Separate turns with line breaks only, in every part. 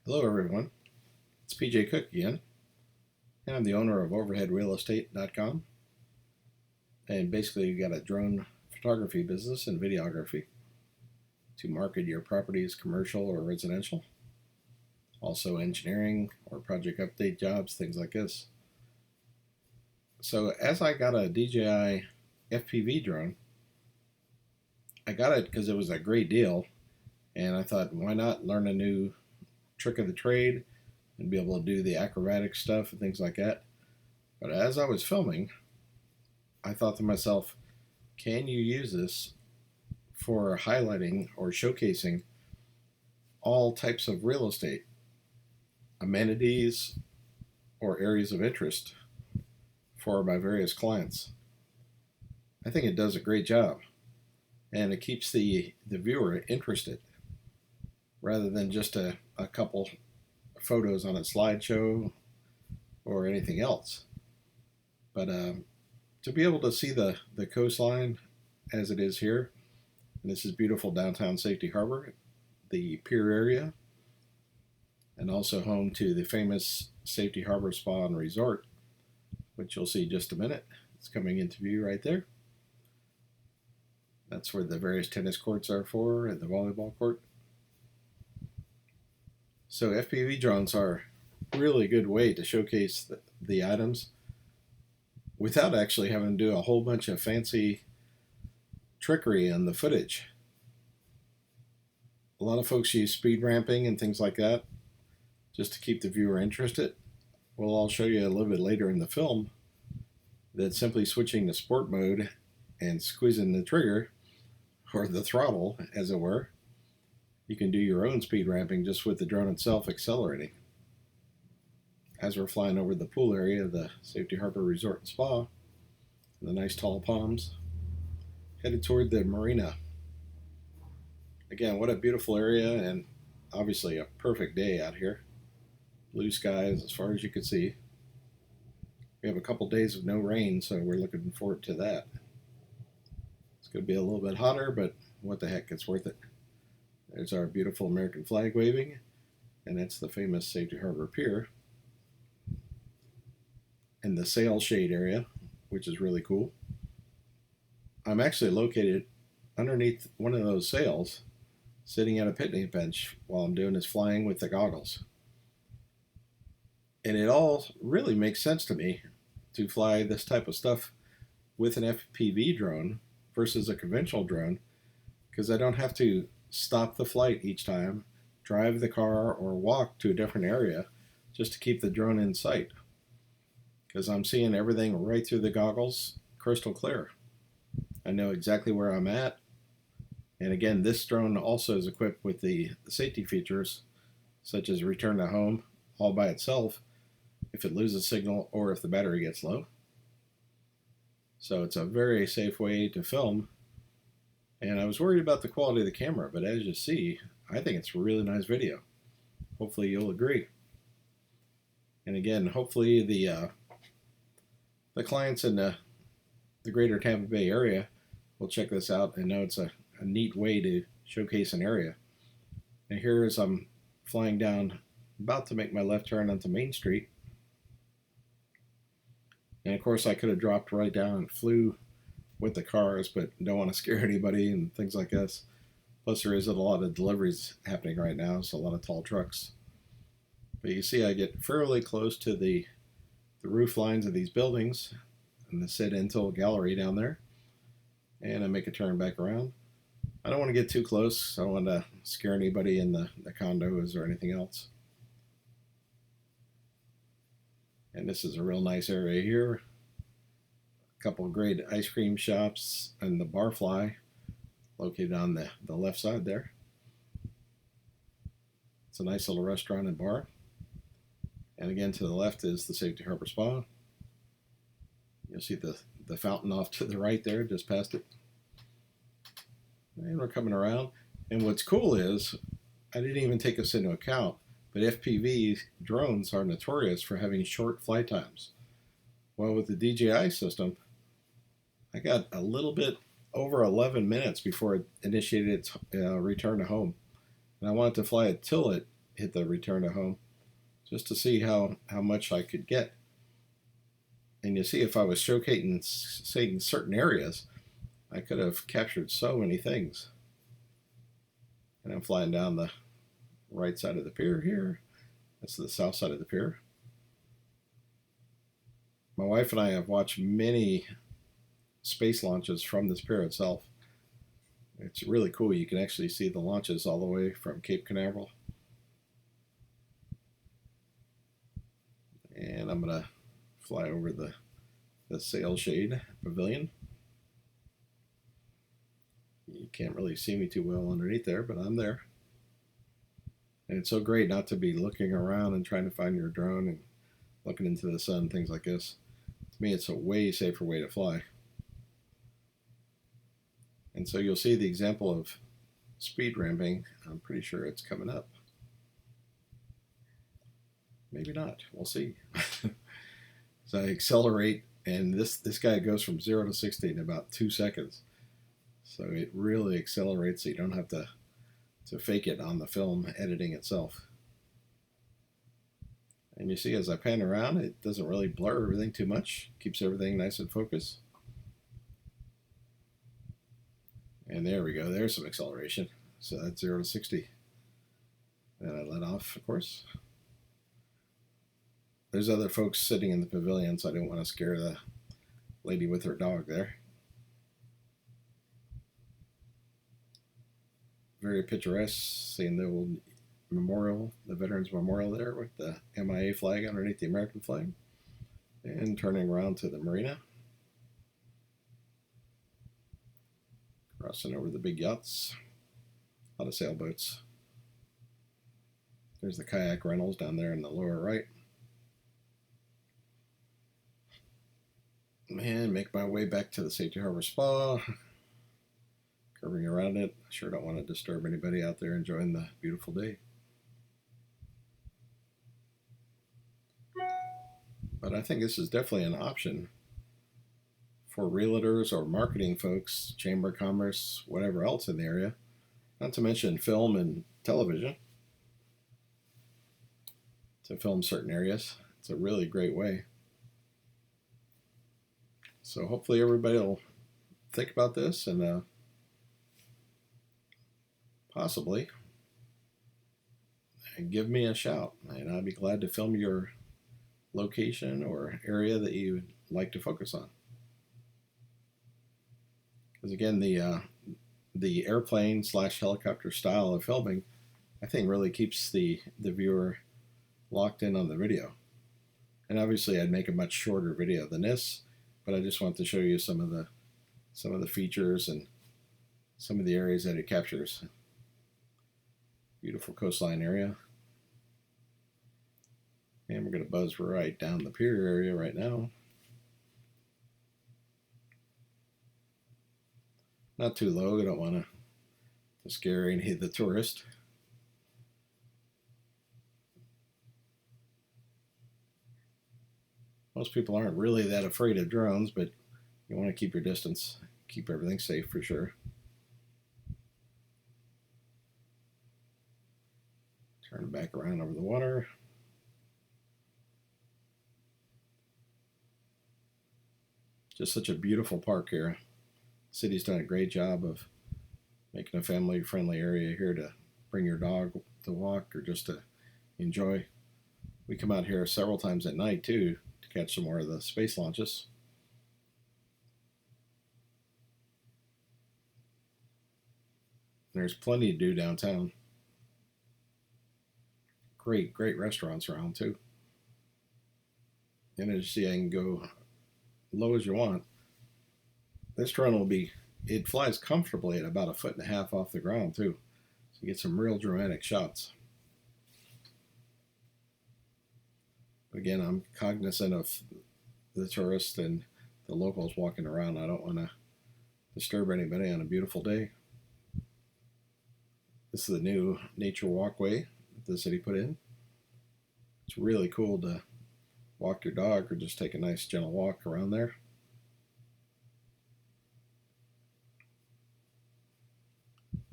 Hello everyone, it's PJ Cook again, and I'm the owner of overheadrealestate.com, and basically you got a drone photography business and videography to market your properties, commercial or residential, also engineering or project update jobs, things like this. So as I got a DJI FPV drone, I got it because it was a great deal, and I thought, why not learn a new trick of the trade and be able to do the acrobatic stuff and things like that. But as I was filming, I thought to myself, can you use this for highlighting or showcasing all types of real estate, amenities, or areas of interest for my various clients? I think it does a great job, and it keeps the viewer interested rather than just a couple photos on a slideshow or anything else. But to be able to see the coastline as it is here, and this is beautiful downtown Safety Harbor, the pier area, and also home to the famous Safety Harbor Spa and Resort, which you'll see in just a minute. It's coming into view right there. That's where the various tennis courts are for, and the volleyball court. So FPV drones are a really good way to showcase the items without actually having to do a whole bunch of fancy trickery in the footage. A lot of folks use speed ramping and things like that just to keep the viewer interested. Well, I'll show you a little bit later in the film that simply switching to sport mode and squeezing the trigger, or the throttle as it were, you can do your own speed ramping just with the drone itself accelerating. As we're flying over the pool area of the Safety Harbor Resort and Spa, the nice tall palms, headed toward the marina. Again, what a beautiful area, and obviously a perfect day out here. Blue skies as far as you can see. We have a couple days of no rain, so we're looking forward to that. It's going to be a little bit hotter, but what the heck, it's worth it. There's our beautiful American flag waving, and that's the famous Safety Harbor Pier. And the sail shade area, which is really cool. I'm actually located underneath one of those sails, sitting at a picnic bench while I'm doing this flying with the goggles. And it all really makes sense to me to fly this type of stuff with an FPV drone versus a conventional drone, because I don't have to stop the flight each time, drive the car, or walk to a different area just to keep the drone in sight, because I'm seeing everything right through the goggles crystal clear. I know exactly where I'm at. And again, this drone also is equipped with the safety features such as return to home all by itself if it loses signal or if the battery gets low. So it's a very safe way to film. And I was worried about the quality of the camera, but as you see, I think it's a really nice video. Hopefully you'll agree. And again, hopefully the clients in the greater Tampa Bay area will check this out and know it's a neat way to showcase an area. And here as I'm flying down, about to make my left turn onto Main Street. And of course I could have dropped right down and flew with the cars, but don't want to scare anybody and things like this. Plus there is a lot of deliveries happening right now, so a lot of tall trucks. But you see I get fairly close to the roof lines of these buildings and the Sid Intel gallery down there. And I make a turn back around. I don't want to get too close. I don't want to scare anybody in the condos or anything else. And this is a real nice area here. A couple of great ice cream shops and the Barfly located on the left side there. It's a nice little restaurant and bar. And again, to the left is the Safety Harbor Spa. You'll see the fountain off to the right there, just past it. And we're coming around. And what's cool is, I didn't even take this into account, but FPV drones are notorious for having short flight times. Well, with the DJI system, I got a little bit over 11 minutes before it initiated its return to home. And I wanted to fly it till it hit the return to home just to see how much I could get. And you see, if I was showcasing certain areas, I could have captured so many things. And I'm flying down the right side of the pier here. That's the south side of the pier. My wife and I have watched many space launches from this pier itself. It's really cool. You can actually see the launches all the way from Cape Canaveral. And I'm going to fly over the sail shade pavilion. You can't really see me too well underneath there, but I'm there. And it's so great not to be looking around and trying to find your drone and looking into the sun, things like this. To me, it's a way safer way to fly. And so you'll see the example of speed ramping. I'm pretty sure it's coming up. Maybe not. We'll see. So I accelerate, and this guy goes from 0 to 60 in about 2 seconds. So it really accelerates, so you don't have to fake it on the film editing itself. And you see, as I pan around, it doesn't really blur everything too much. Keeps everything nice and focused. And there we go. There's some acceleration. So that's 0 to 60. And I let off, of course. There's other folks sitting in the pavilion, so I didn't want to scare the lady with her dog there. Very picturesque, seeing the old memorial, the Veterans Memorial there with the MIA flag underneath the American flag. And turning around to the marina. Crossing over the big yachts. A lot of sailboats. There's the kayak rentals down there in the lower right. And make my way back to the Safety Harbor Spa. Curving around it. Sure don't want to disturb anybody out there enjoying the beautiful day. But I think this is definitely an option for realtors or marketing folks, Chamber of Commerce, whatever else in the area. Not to mention film and television to film certain areas. It's a really great way. So hopefully everybody will think about this and possibly give me a shout. And I'd be glad to film your location or area that you would like to focus on. Because again, the airplane / helicopter style of filming, I think really keeps the viewer locked in on the video. And obviously I'd make a much shorter video than this, but I just want to show you some of the features and some of the areas that it captures. Beautiful coastline area. And we're going to buzz right down the pier area right now. Not too low, I don't want to scare any of the tourists. Most people aren't really that afraid of drones, but you want to keep your distance, keep everything safe for sure. Turn it back around over the water. Just such a beautiful park here. The city's done a great job of making a family-friendly area here to bring your dog to walk or just to enjoy. We come out here several times at night too to catch some more of the space launches. There's plenty to do downtown. Great restaurants around too. And as you see, I can go low as you want. This drone it flies comfortably at about 1.5 feet off the ground too. So you get some real dramatic shots. But again, I'm cognizant of the tourists and the locals walking around. I don't want to disturb anybody on a beautiful day. This is the new nature walkway that the city put in. It's really cool to walk your dog or just take a nice gentle walk around there.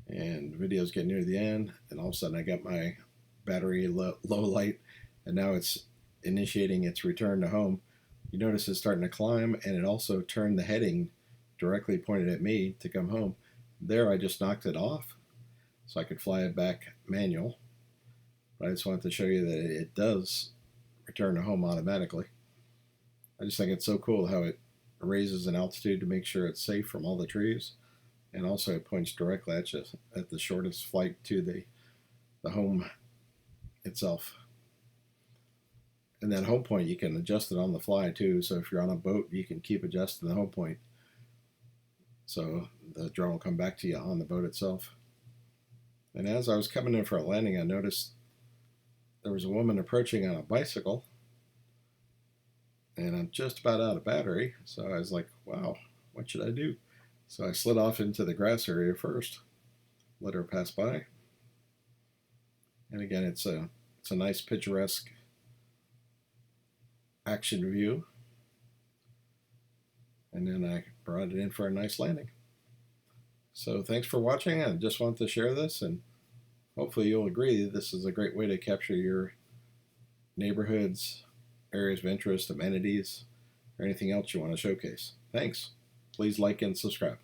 And the video's getting near the end, and all of a sudden I got my battery low light, and now it's initiating its return to home. You notice it's starting to climb, and it also turned the heading directly pointed at me to come home. There, I just knocked it off so I could fly it back manual. But I just wanted to show you that it does return to home automatically. I just think it's so cool how it raises an altitude to make sure it's safe from all the trees, and also it points directly at you at the shortest flight to the home itself. And that home point, you can adjust it on the fly too. So if you're on a boat, you can keep adjusting the home point, so the drone will come back to you on the boat itself. And as I was coming in for a landing, I noticed there was a woman approaching on a bicycle, and I'm just about out of battery. So I was like, wow, what should I do? So I slid off into the grass area first, let her pass by. And again, it's a nice picturesque action view. And then I brought it in for a nice landing. So thanks for watching. I just wanted to share this, and hopefully you'll agree that this is a great way to capture your neighborhoods, areas of interest, amenities, or anything else you want to showcase. Thanks. Please like and subscribe.